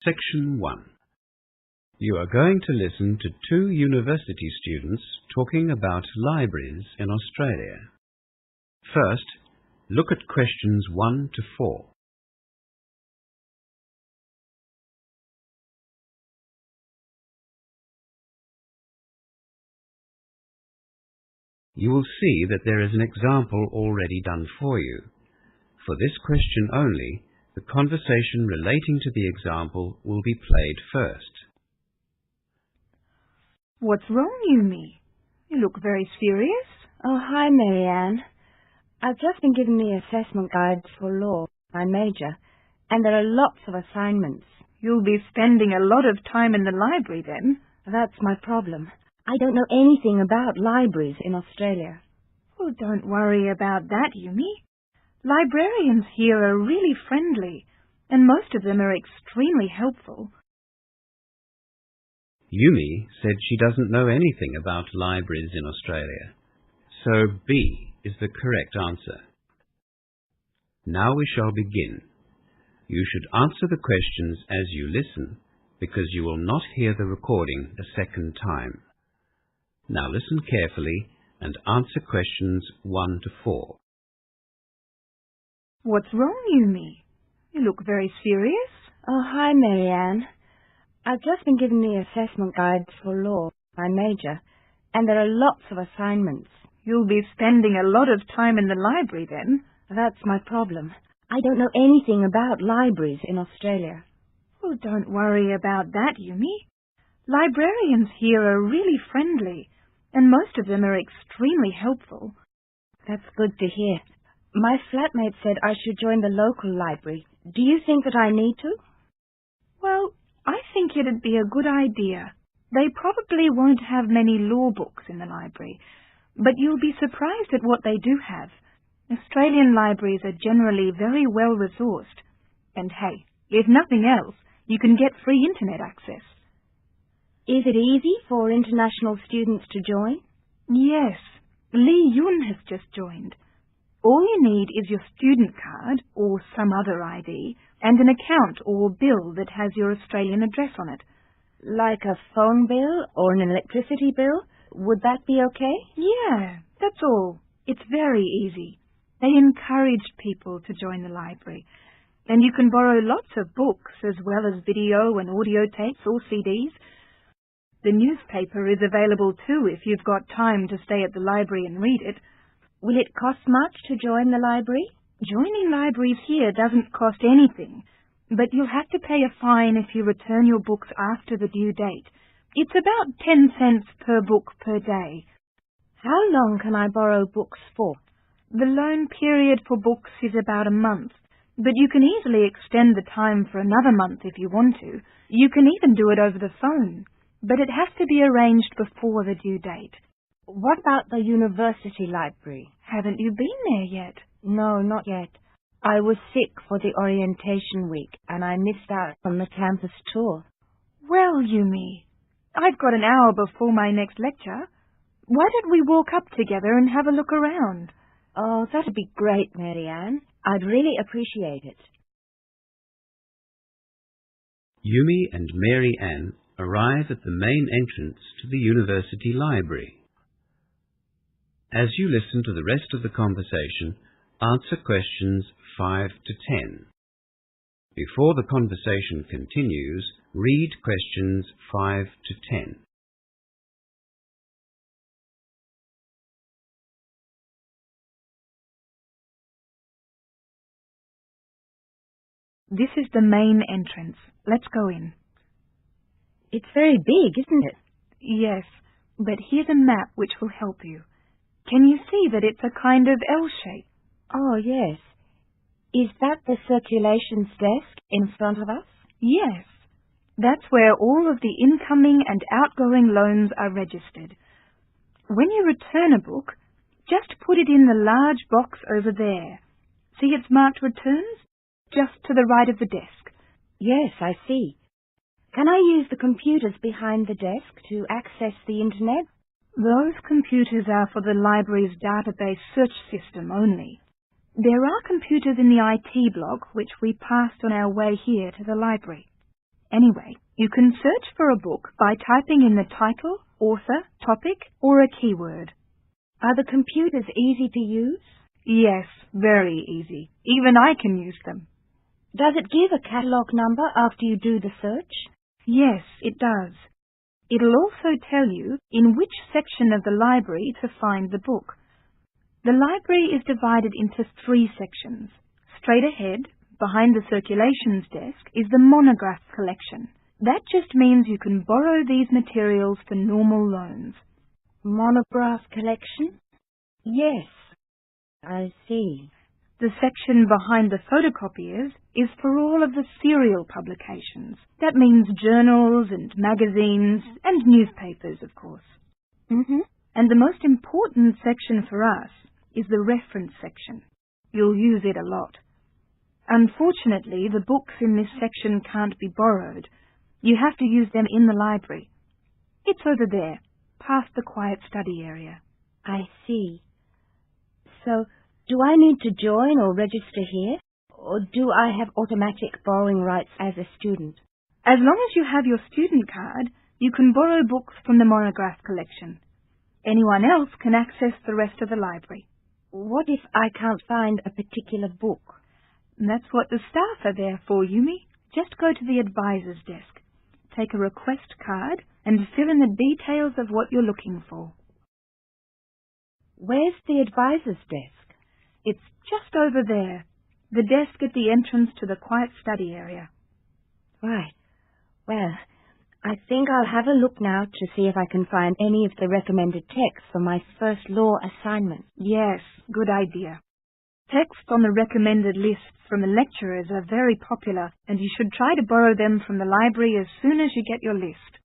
Section 1. You are going to listen to two university students talking about libraries in Australia. First, look at questions 1 to 4. You will see that there is an example already done for you. For this question only, the conversation relating to the example will be played first. What's wrong, Yumi? You look very serious. Oh, hi, Marianne. I've just been given the assessment guides for law, my major, and there are lots of assignments. You'll be spending a lot of time in the library then. That's my problem. I don't know anything about libraries in Australia. Well, don't worry about that, Yumi. Librarians here are really friendly, and most of them are extremely helpful. Yumi said she doesn't know anything about libraries in Australia, so B is the correct answer. Now we shall begin. You should answer the questions as you listen, because you will not hear the recording a second time. Now listen carefully and answer questions 1 to 4. What's wrong, Yumi? You look very serious. Oh, hi, Marianne. I've just been given the assessment guides for law, my major, and there are lots of assignments. You'll be spending a lot of time in the library then. That's my problem. I don't know anything about libraries in Australia. Well, don't worry about that, Yumi. Librarians here are really friendly, and most of them are extremely helpful. That's good to hear. My flatmate said I should join the local library. Do you think that I need to? Well, I think it'd be a good idea. They probably won't have many law books in the library, but you'll be surprised at what they do have. Australian libraries are generally very well resourced. And hey, if nothing else, you can get free internet access. Is it easy for international students to join? Yes. Lee Yun has just joined. All you need is your student card or some other ID and an account or bill that has your Australian address on it. Like a phone bill or an electricity bill? Would that be okay? Yeah, that's all. It's very easy. They encourage people to join the library. And you can borrow lots of books as well as video and audio tapes or CDs. The newspaper is available too if you've got time to stay at the library and read it. Will it cost much to join the library? Joining libraries here doesn't cost anything, but you'll have to pay a fine if you return your books after the due date. It's about 10 cents per book per day. How long can I borrow books for? The loan period for books is about a month, but you can easily extend the time for another month if you want to. You can even do it over the phone, but it has to be arranged before the due date. What about the university library? Haven't you been there yet? No, not yet. I was sick for the orientation week and I missed out on the campus tour. Well, Yumi, I've got an hour before my next lecture. Why don't we walk up together and have a look around? Oh, that'd be great, Marianne. I'd really appreciate it. Yumi and Mary Ann arrive at the main entrance to the university library. As you listen to the rest of the conversation, answer questions 5 to 10. Before the conversation continues, read questions 5 to 10. This is the main entrance. Let's go in. It's very big, isn't it? Yes, but here's a map which will help you. Can you see that it's a kind of L shape? Oh, yes. Is that the circulations desk in front of us? Yes. That's where all of the incoming and outgoing loans are registered. When you return a book, just put it in the large box over there. See it's marked returns? Just to the right of the desk. Yes, I see. Can I use the computers behind the desk to access the internet? Those computers are for the library's database search system only. There are computers in the IT block which we passed on our way here to the library. Anyway, you can search for a book by typing in the title, author, topic, or a keyword. Are the computers easy to use? Yes, very easy. Even I can use them. Does it give a catalogue number after you do the search? Yes, it does. It'll also tell you in which section of the library to find the book. The library is divided into 3 sections. Straight ahead, behind the circulations desk, is the monograph collection. That just means you can borrow these materials for normal loans. Monograph collection? Yes, I see. The section behind the photocopiers is for all of the serial publications. That means journals and magazines and newspapers, of course. And the most important section for us is the reference section. You'll use it a lot. Unfortunately, the books in this section can't be borrowed. You have to use them in the library. It's over there, past the quiet study area. I see. So, do I need to join or register here? Or do I have automatic borrowing rights as a student? As long as you have your student card, you can borrow books from the monograph collection. Anyone else can access the rest of the library. What if I can't find a particular book? That's what the staff are there for, Yumi. Just go to the advisor's desk, take a request card, and fill in the details of what you're looking for. Where's the advisor's desk? It's just over there, the desk at the entrance to the quiet study area. Right. Well, I think I'll have a look now to see if I can find any of the recommended texts for my first law assignment. Yes, good idea. Texts on the recommended lists from the lecturers are very popular, and you should try to borrow them from the library as soon as you get your list.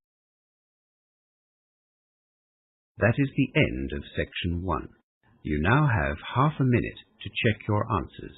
That is the end of section 1. You now have half a minute to check your answers.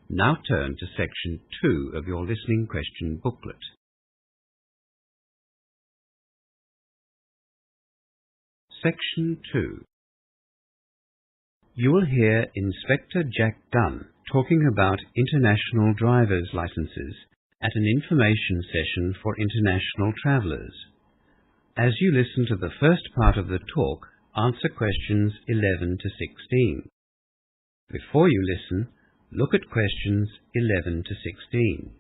Now turn to section 2 of your listening question booklet. Section 2. You will hear Inspector Jack Dunn talking about international driver's licenses at an information session for international travellers. As you listen to the first part of the talk, answer questions 11 to 16. Before you listen, look at questions 11 to 16.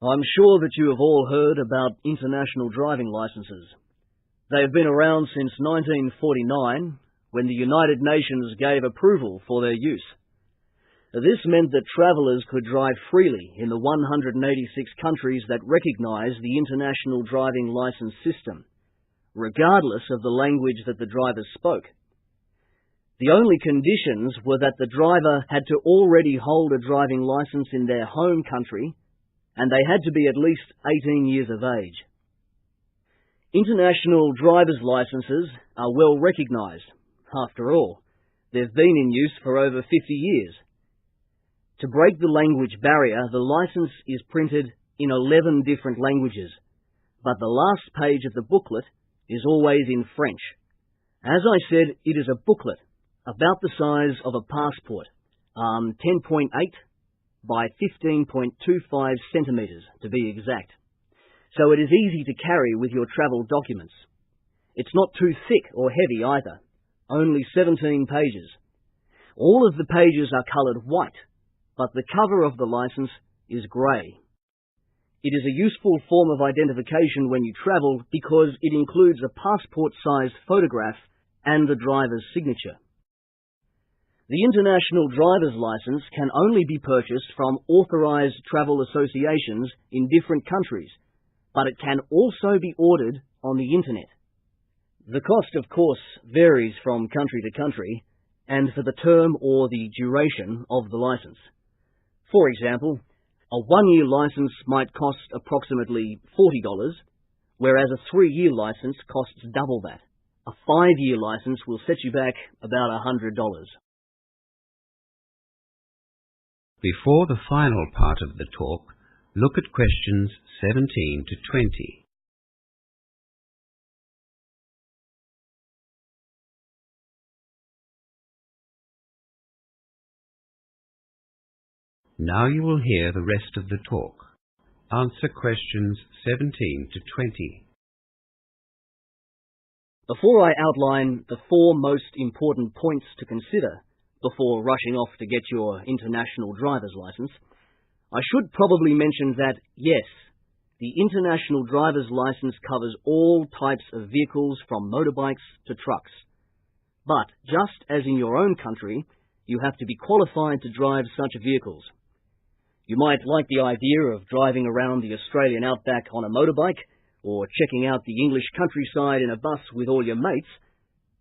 I'm sure that you have all heard about international driving licenses. They have been around since 1949, when the United Nations gave approval for their use. This meant that travellers could drive freely in the 186 countries that recognise the international driving licence system, regardless of the language that the drivers spoke. The only conditions were that the driver had to already hold a driving licence in their home country, and they had to be at least 18 years of age. International driver's licenses are well recognised. After all, they've been in use for over 50 years. To break the language barrier, the licence is printed in 11 different languages, but the last page of the booklet is always in French. As I said, it is a booklet about the size of a passport, 10.8 by 15.25 centimetres to be exact. So it is easy to carry with your travel documents. It's not too thick or heavy either, only 17 pages. All of the pages are coloured white, but the cover of the licence is grey. It is a useful form of identification when you travel because it includes a passport-sized photograph and the driver's signature. The International Driver's Licence can only be purchased from authorised travel associations in different countries, but it can also be ordered on the internet. The cost, of course, varies from country to country, and for the term or the duration of the license. For example, a 1-year license might cost approximately $40, whereas a 3-year license costs double that. A 5-year license will set you back about $100. Before the final part of the talk, look at questions 17 to 20. Now you will hear the rest of the talk. Answer questions 17 to 20. Before I outline the 4 most important points to consider before rushing off to get your international driver's license, I should probably mention that, yes, the international driver's license covers all types of vehicles from motorbikes to trucks. But, just as in your own country, you have to be qualified to drive such vehicles. You might like the idea of driving around the Australian outback on a motorbike, or checking out the English countryside in a bus with all your mates,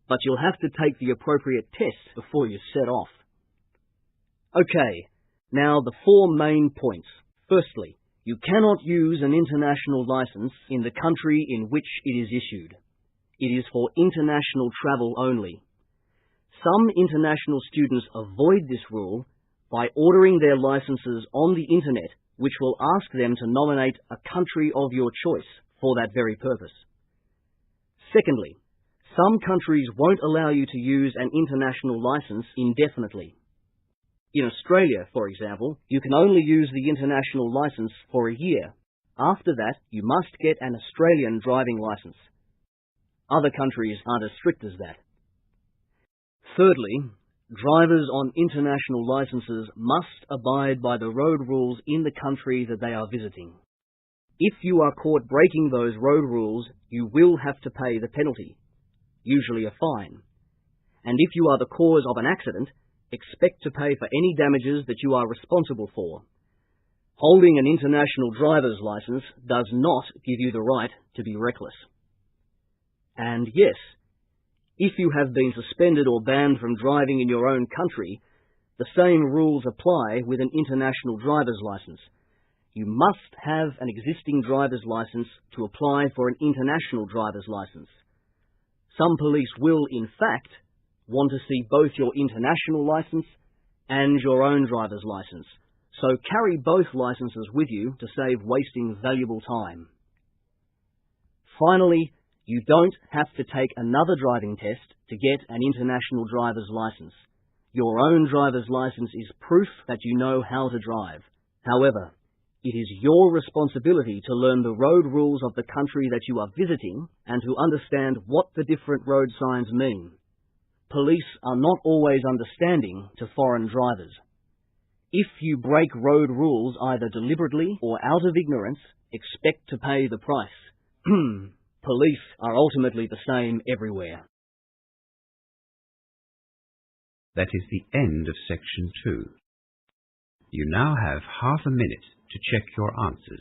but you'll have to take the appropriate test before you set off. Okay, now the 4 main points. Firstly, you cannot use an international license in the country in which it is issued. It is for international travel only. Some international students avoid this rule by ordering their licenses on the internet, which will ask them to nominate a country of your choice for that very purpose. Secondly, some countries won't allow you to use an international license indefinitely. In Australia, for example, you can only use the international license for a year. After that, you must get an Australian driving license. Other countries aren't as strict as that. Thirdly, drivers on international licenses must abide by the road rules in the country that they are visiting. If you are caught breaking those road rules, you will have to pay the penalty, usually a fine. And if you are the cause of an accident, expect to pay for any damages that you are responsible for. Holding an international driver's license does not give you the right to be reckless. And yes, if you have been suspended or banned from driving in your own country, the same rules apply with an international driver's license. You must have an existing driver's license to apply for an international driver's license. Some police will, in fact, want to see both your international license and your own driver's license, so carry both licenses with you to save wasting valuable time. Finally, you don't have to take another driving test to get an international driver's license. Your own driver's license is proof that you know how to drive. However, it is your responsibility to learn the road rules of the country that you are visiting and to understand what the different road signs mean. Police are not always understanding to foreign drivers. If you break road rules either deliberately or out of ignorance, expect to pay the price. Police are ultimately the same everywhere. That is the end of section 2. You now have half a minute to check your answers.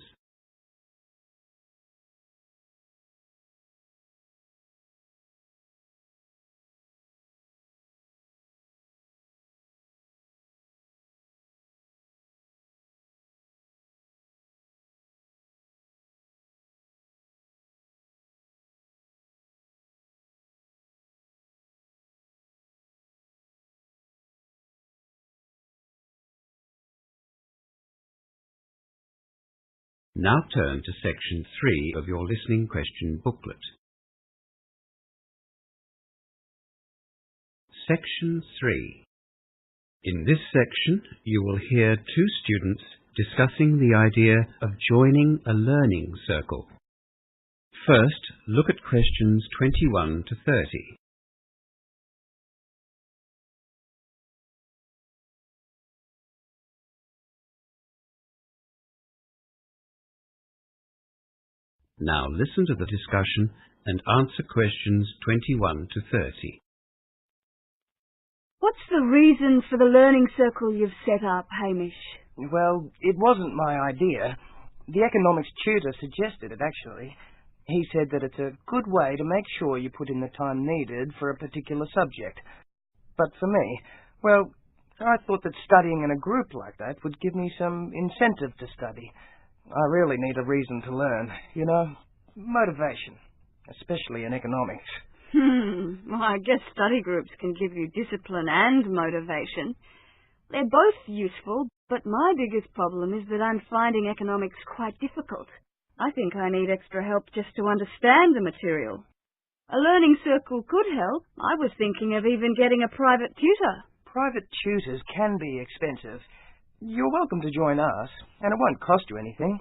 Now turn to section 3 of your listening question booklet. Section 3. In this section, you will hear 2 students discussing the idea of joining a learning circle. First, look at questions 21 to 30. Now listen to the discussion and answer questions 21 to 30. What's the reason for the learning circle you've set up, Hamish? Well, it wasn't my idea. The economics tutor suggested it, actually. He said that it's a good way to make sure you put in the time needed for a particular subject. But for me, well, I thought that studying in a group like that would give me some incentive to study. I really need a reason to learn, motivation, especially in economics. Well, I guess study groups can give you discipline and motivation. They're both useful, but my biggest problem is that I'm finding economics quite difficult. I think I need extra help just to understand the material. A learning circle could help. I was thinking of even getting a private tutor. Private tutors can be expensive. You're welcome to join us, and it won't cost you anything.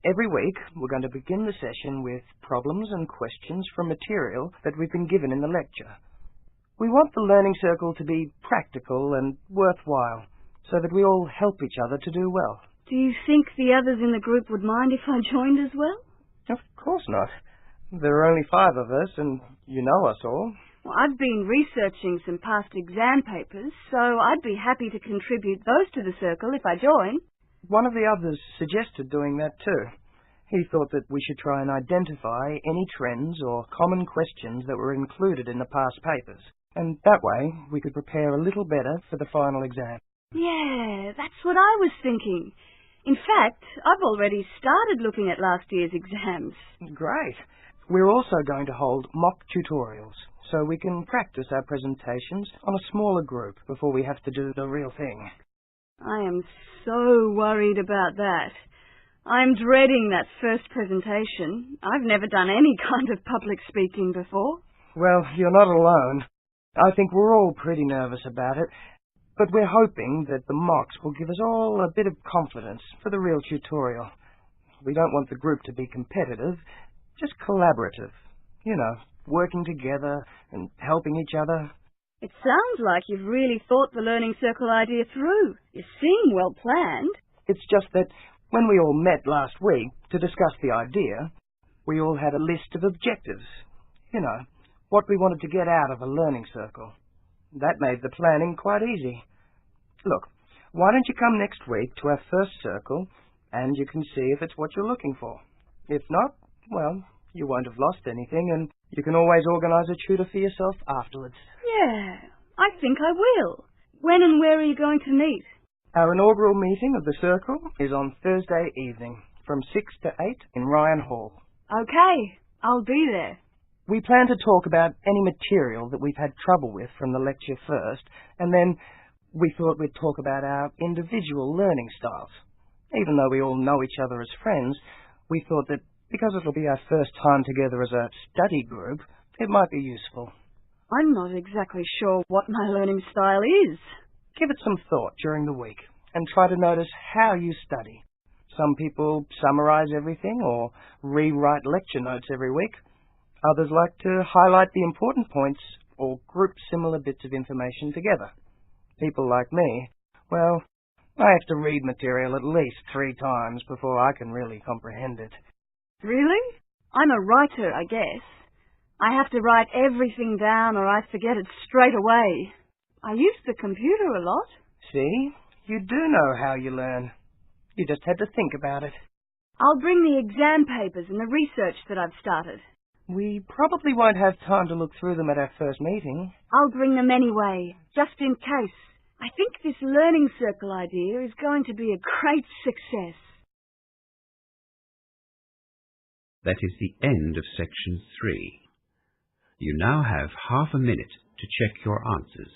Every week, we're going to begin the session with problems and questions from material that we've been given in the lecture. We want the learning circle to be practical and worthwhile, so that we all help each other to do well. Do you think the others in the group would mind if I joined as well? Of course not. There are only 5 of us, and you know us all. Well, I've been researching some past exam papers, so I'd be happy to contribute those to the circle if I join. One of the others suggested doing that too. He thought that we should try and identify any trends or common questions that were included in the past papers, and that way we could prepare a little better for the final exam. Yeah, that's what I was thinking. In fact, I've already started looking at last year's exams. Great. We're also going to hold mock tutorials, so we can practice our presentations on a smaller group before we have to do the real thing. I am so worried about that. I'm dreading that first presentation. I've never done any kind of public speaking before. Well, you're not alone. I think we're all pretty nervous about it, but we're hoping that the mocks will give us all a bit of confidence for the real tutorial. We don't want the group to be competitive, just collaborative. Working together and helping each other. It sounds like you've really thought the learning circle idea through. You seem well planned. It's just that when we all met last week to discuss the idea, we all had a list of objectives. What we wanted to get out of a learning circle. That made the planning quite easy. Look, why don't you come next week to our first circle, and you can see if it's what you're looking for. If not, well, you won't have lost anything, and you can always organise a tutor for yourself afterwards. Yeah, I think I will. When and where are you going to meet? Our inaugural meeting of the circle is on Thursday evening, from 6 to 8 in Ryan Hall. Okay, I'll be there. We plan to talk about any material that we've had trouble with from the lecture first, and then we thought we'd talk about our individual learning styles. Even though we all know each other as friends, we thought that because it'll be our first time together as a study group, it might be useful. I'm not exactly sure what my learning style is. Give it some thought during the week and try to notice how you study. Some people summarize everything or rewrite lecture notes every week. Others like to highlight the important points or group similar bits of information together. People like me, well, I have to read material at least 3 times before I can really comprehend it. Really? I'm a writer, I guess. I have to write everything down or I forget it straight away. I use the computer a lot. See? You do know how you learn. You just had to think about it. I'll bring the exam papers and the research that I've started. We probably won't have time to look through them at our first meeting. I'll bring them anyway, just in case. I think this learning circle idea is going to be a great success. That is the end of section 3. You now have half a minute to check your answers.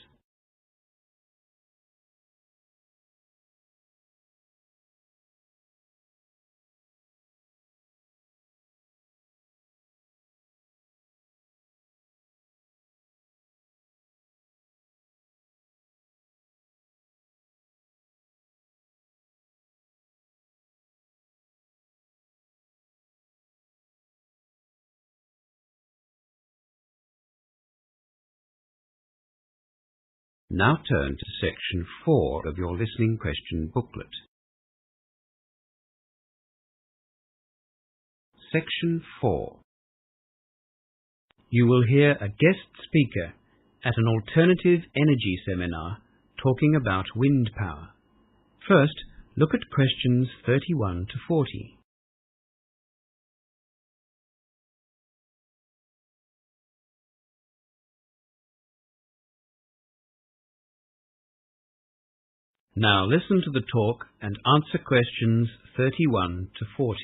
Now turn to section 4 of your listening question booklet. Section 4. You will hear a guest speaker at an alternative energy seminar talking about wind power. First, look at questions 31 to 40. Now listen to the talk and answer questions 31 to 40.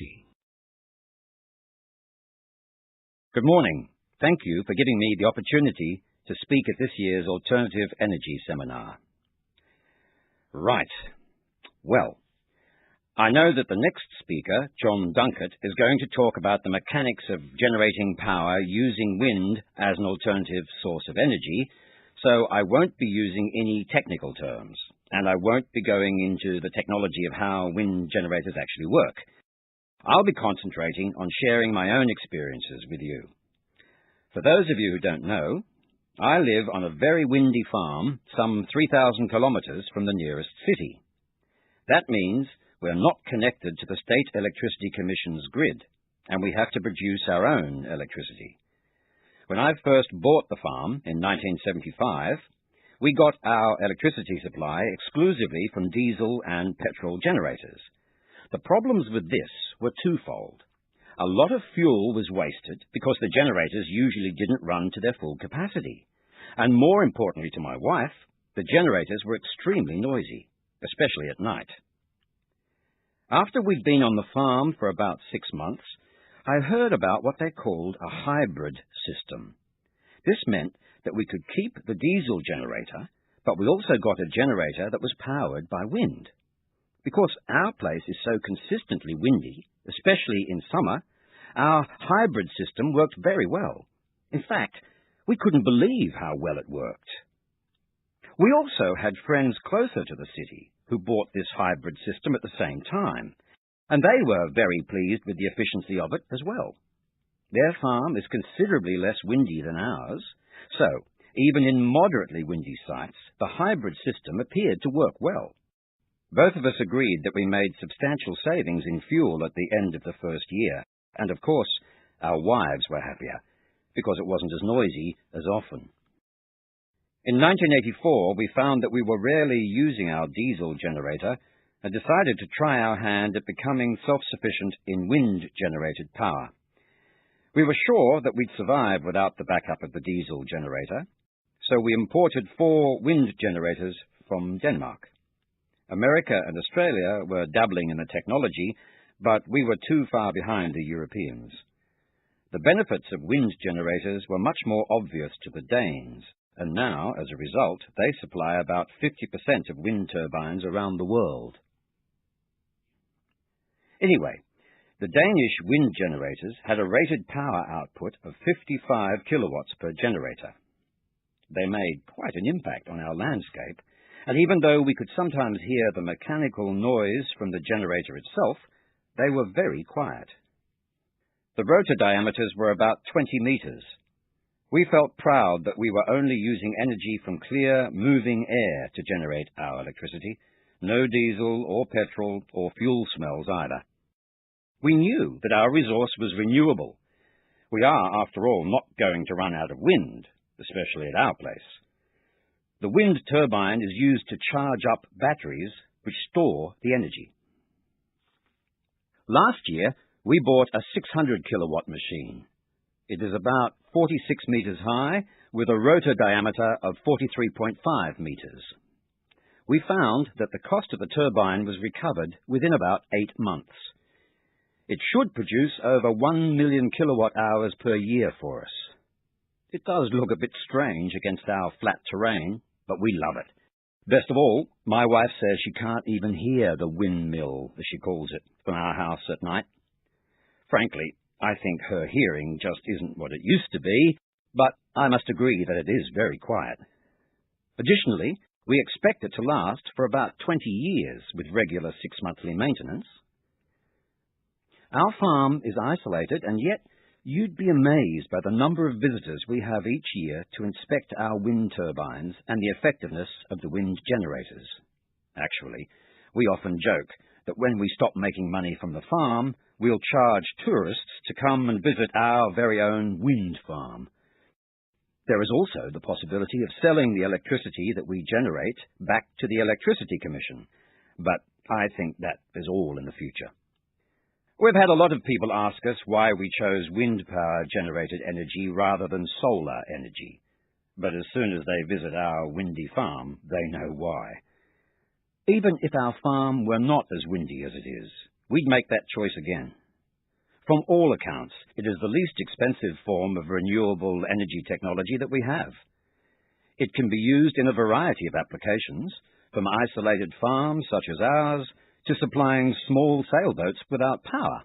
Good morning. Thank you for giving me the opportunity to speak at this year's Alternative Energy Seminar. Right. Well, I know that the next speaker, John Dunkett, is going to talk about the mechanics of generating power using wind as an alternative source of energy, so I won't be using any technical terms, and I won't be going into the technology of how wind generators actually work. I'll be concentrating on sharing my own experiences with you. For those of you who don't know, I live on a very windy farm some 3,000 kilometers from the nearest city. That means we're not connected to the State Electricity Commission's grid, and we have to produce our own electricity. When I first bought the farm in 1975, we got our electricity supply exclusively from diesel and petrol generators. The problems with this were twofold. A lot of fuel was wasted because the generators usually didn't run to their full capacity. And more importantly to my wife, the generators were extremely noisy, especially at night. After we'd been on the farm for about 6 months, I heard about what they called a hybrid system. This meant that we could keep the diesel generator, but we also got a generator that was powered by wind. Because our place is so consistently windy, especially in summer, our hybrid system worked very well. In fact, we couldn't believe how well it worked. We also had friends closer to the city who bought this hybrid system at the same time, and they were very pleased with the efficiency of it as well. Their farm is considerably less windy than ours, so even in moderately windy sites, the hybrid system appeared to work well. Both of us agreed that we made substantial savings in fuel at the end of the first year, and of course, our wives were happier, because it wasn't as noisy as often. In 1984, we found that we were rarely using our diesel generator and decided to try our hand at becoming self-sufficient in wind-generated power. We were sure that we'd survive without the backup of the diesel generator, so we imported 4 wind generators from Denmark. America and Australia were dabbling in the technology, but we were too far behind the Europeans. The benefits of wind generators were much more obvious to the Danes, and now, as a result, they supply about 50% of wind turbines around the world. Anyway, the Danish wind generators had a rated power output of 55 kilowatts per generator. They made quite an impact on our landscape, and even though we could sometimes hear the mechanical noise from the generator itself, they were very quiet. The rotor diameters were about 20 meters. We felt proud that we were only using energy from clear, moving air to generate our electricity, no diesel or petrol or fuel smells either. We knew that our resource was renewable. We are, after all, not going to run out of wind, especially at our place. The wind turbine is used to charge up batteries which store the energy. Last year, we bought a 600 kilowatt machine. It is about 46 meters high with a rotor diameter of 43.5 meters. We found that the cost of the turbine was recovered within about 8 months. It should produce over 1 million kilowatt hours per year for us. It does look a bit strange against our flat terrain, but we love it. Best of all, my wife says she can't even hear the windmill, as she calls it, from our house at night. Frankly, I think her hearing just isn't what it used to be, but I must agree that it is very quiet. Additionally, we expect it to last for about 20 years with regular 6-monthly maintenance. Our farm is isolated, and yet you'd be amazed by the number of visitors we have each year to inspect our wind turbines and the effectiveness of the wind generators. Actually, we often joke that when we stop making money from the farm, we'll charge tourists to come and visit our very own wind farm. There is also the possibility of selling the electricity that we generate back to the Electricity Commission, but I think that is all in the future. We've had a lot of people ask us why we chose wind power-generated energy rather than solar energy, but as soon as they visit our windy farm, they know why. Even if our farm were not as windy as it is, we'd make that choice again. From all accounts, it is the least expensive form of renewable energy technology that we have. It can be used in a variety of applications, from isolated farms such as ours to supplying small sailboats without power.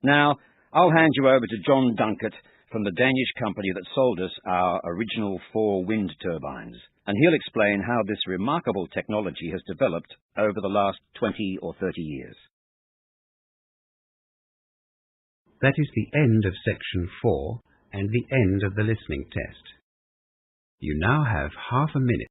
Now, I'll hand you over to John Dunkett from the Danish company that sold us our original 4 wind turbines, and he'll explain how this remarkable technology has developed over the last 20 or 30 years. That is the end of section 4 and the end of the listening test. You now have half a minute